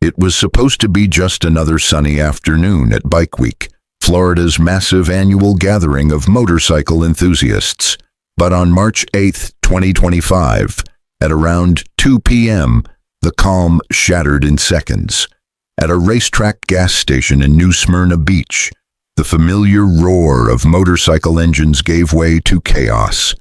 It was supposed to be just another sunny afternoon at Bike Week, Florida's massive annual gathering of motorcycle enthusiasts. But on March 8, 2025, at around 2 p.m., the calm shattered in seconds. At a racetrack gas station in New Smyrna Beach, the familiar roar of motorcycle engines gave way to chaos.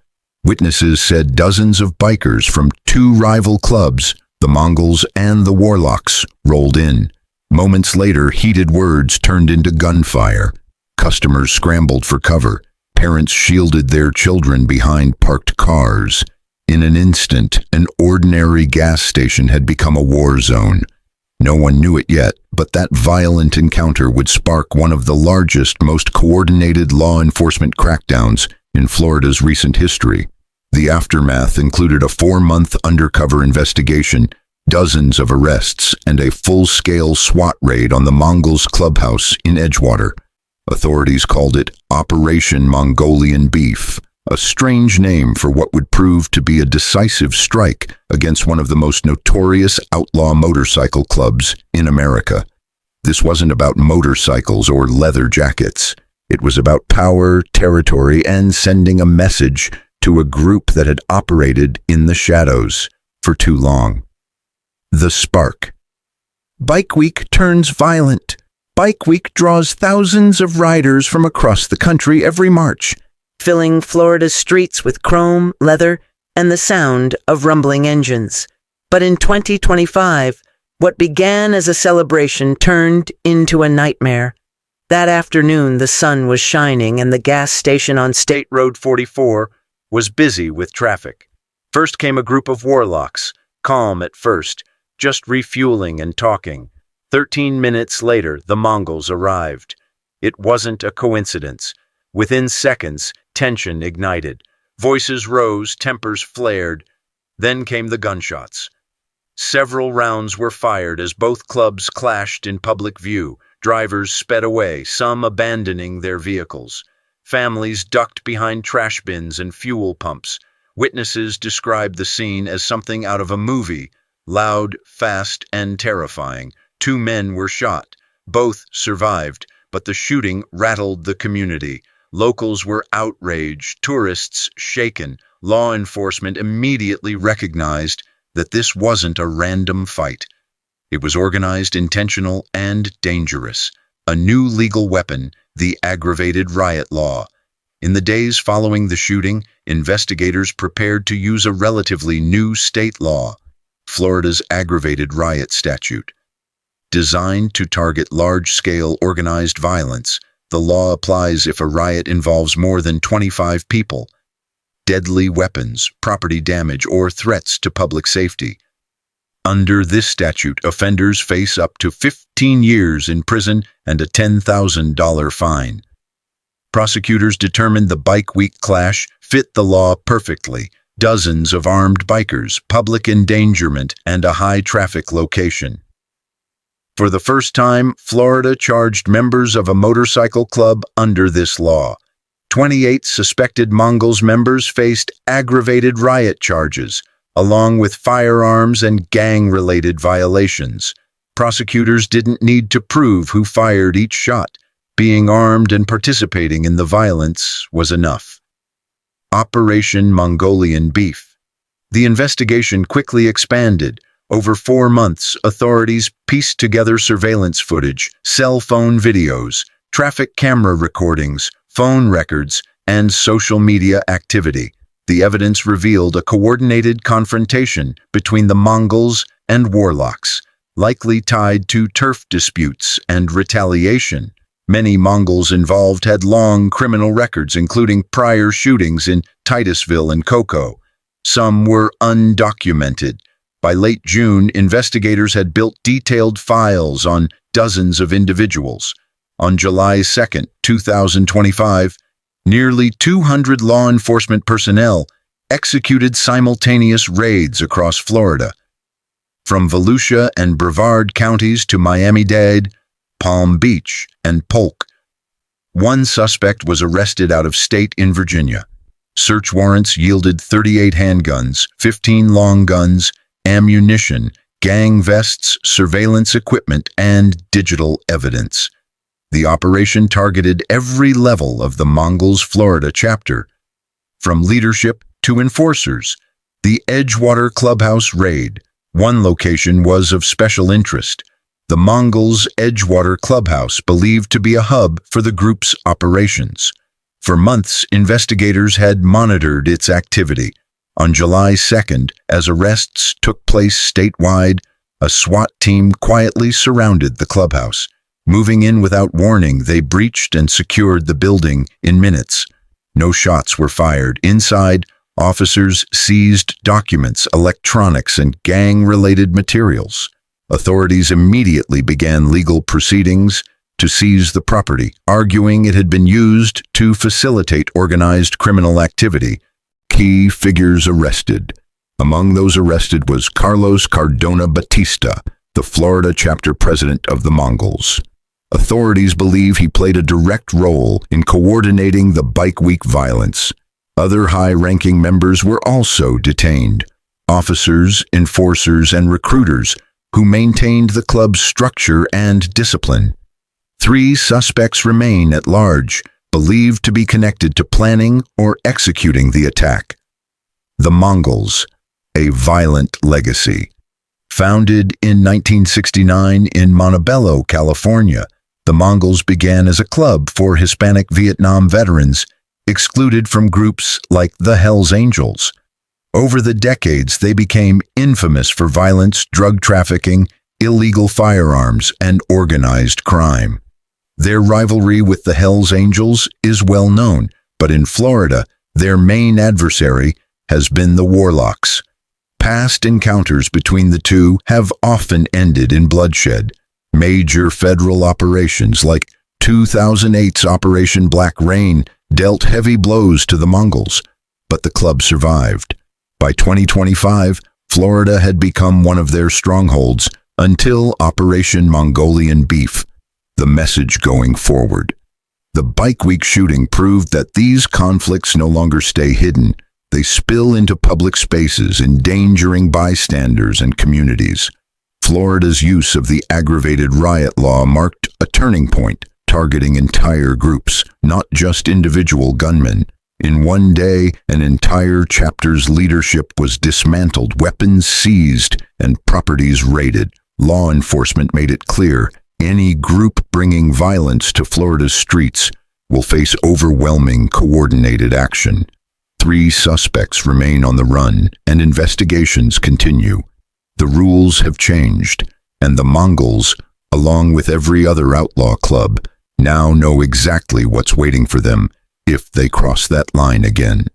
Witnesses said dozens of bikers from two rival clubs, the Mongols and the Warlocks, rolled in. Moments later, heated words turned into gunfire. Customers scrambled for cover. Parents shielded their children behind parked cars. In an instant, an ordinary gas station had become a war zone. No one knew it yet, but that violent encounter would spark one of the largest, most coordinated law enforcement crackdowns in Florida's recent history. The aftermath included a 4-month undercover investigation, dozens of arrests, and a full-scale SWAT raid on the Mongols Clubhouse in Edgewater. Authorities called it Operation Mongolian Beef, a strange name for what would prove to be a decisive strike against one of the most notorious outlaw motorcycle clubs in America. This wasn't about motorcycles or leather jackets. It was about power, territory, and sending a message to a group that had operated in the shadows for too long. The spark. Bike Week turns violent. Bike Week draws thousands of riders from across the country every March, filling Florida's streets with chrome, leather, and the sound of rumbling engines. But in 2025, what began as a celebration turned into a nightmare. That afternoon, the sun was shining and the gas station on State Road 44 was busy with traffic. First came a group of warlocks, calm at first, just refueling and talking. 13 minutes later, the Mongols arrived. It wasn't a coincidence. Within seconds, tension ignited. Voices rose, tempers flared. Then came the gunshots. Several rounds were fired as both clubs clashed in public view. Drivers sped away, some abandoning their vehicles. Families ducked behind trash bins and fuel pumps. Witnesses described the scene as something out of a movie, loud, fast, and terrifying. 2 men were shot. Both survived, but the shooting rattled the community. Locals were outraged, tourists shaken. Law enforcement immediately recognized that this wasn't a random fight. It was organized, intentional, and dangerous. A new legal weapon, the Aggravated riot law. In the days following the shooting, investigators prepared to use a relatively new state law, Florida's Aggravated riot statute. Designed to target large-scale organized violence, the law applies if a riot involves more than 25 people, deadly weapons, property damage, or threats to public safety. Under this statute, offenders face up to 15 years in prison and a $10,000 fine. Prosecutors determined the Bike Week clash fit the law perfectly. Dozens of armed bikers, public endangerment, and a high-traffic location. For the first time, Florida charged members of a motorcycle club under this law. 28 suspected Mongols members faced aggravated riot charges, along with firearms and gang-related violations. Prosecutors didn't need to prove who fired each shot. Being armed and participating in the violence was enough. Operation Mongolian Beef. The investigation quickly expanded. Over 4 months, authorities pieced together surveillance footage, cell phone videos, traffic camera recordings, phone records, and social media activity. The evidence revealed a coordinated confrontation between the Mongols and Warlocks, likely tied to turf disputes and retaliation. Many Mongols involved had long criminal records, including prior shootings in Titusville and Cocoa. Some were undocumented. By late June, investigators had built detailed files on dozens of individuals. On July 2, 2025, nearly 200 law enforcement personnel executed simultaneous raids across Florida. From Volusia and Brevard counties to Miami-Dade, Palm Beach, and Polk. One suspect was arrested out of state in Virginia. Search warrants yielded 38 handguns, 15 long guns, ammunition, gang vests, surveillance equipment, and digital evidence. The operation targeted every level of the Mongols Florida chapter, from leadership to enforcers. The Edgewater Clubhouse raid. One location was of special interest. The Mongols Edgewater Clubhouse, believed to be a hub for the group's operations. For months, investigators had monitored its activity. On July 2nd, as arrests took place statewide, a SWAT team quietly surrounded the clubhouse. Moving in without warning, they breached and secured the building in minutes. No shots were fired. Inside, officers seized documents, electronics, and gang-related materials. Authorities immediately began legal proceedings to seize the property, arguing it had been used to facilitate organized criminal activity. Key figures arrested. Among those arrested was Carlos Cardona Batista, the Florida chapter president of the Mongols. Authorities believe he played a direct role in coordinating the Bike Week violence. Other high-ranking members were also detained. Officers, enforcers, and recruiters who maintained the club's structure and discipline. 3 suspects remain at large, believed to be connected to planning or executing the attack. The Mongols, a violent legacy. Founded in 1969 in Montebello, California, the Mongols began as a club for Hispanic Vietnam veterans excluded from groups like the Hells Angels. Over the decades, they became infamous for violence, drug trafficking, illegal firearms, and organized crime. Their rivalry with the Hells Angels is well known, but in Florida, their main adversary has been the Warlocks. Past encounters between the two have often ended in bloodshed. Major federal operations like 2008's Operation Black Rain dealt heavy blows to the Mongols, but the club survived. By 2025, Florida had become one of their strongholds until Operation Mongolian Beef. The message going forward. The Bike Week shooting proved that these conflicts no longer stay hidden. They spill into public spaces, endangering bystanders and communities. Florida's use of the aggravated riot law marked a turning point, targeting entire groups, not just individual gunmen. In one day, an entire chapter's leadership was dismantled, weapons seized, and properties raided. Law enforcement made it clear any group bringing violence to Florida's streets will face overwhelming coordinated action. 3 suspects remain on the run, and investigations continue. The rules have changed, and the Mongols, along with every other outlaw club, now know exactly what's waiting for them if they cross that line again.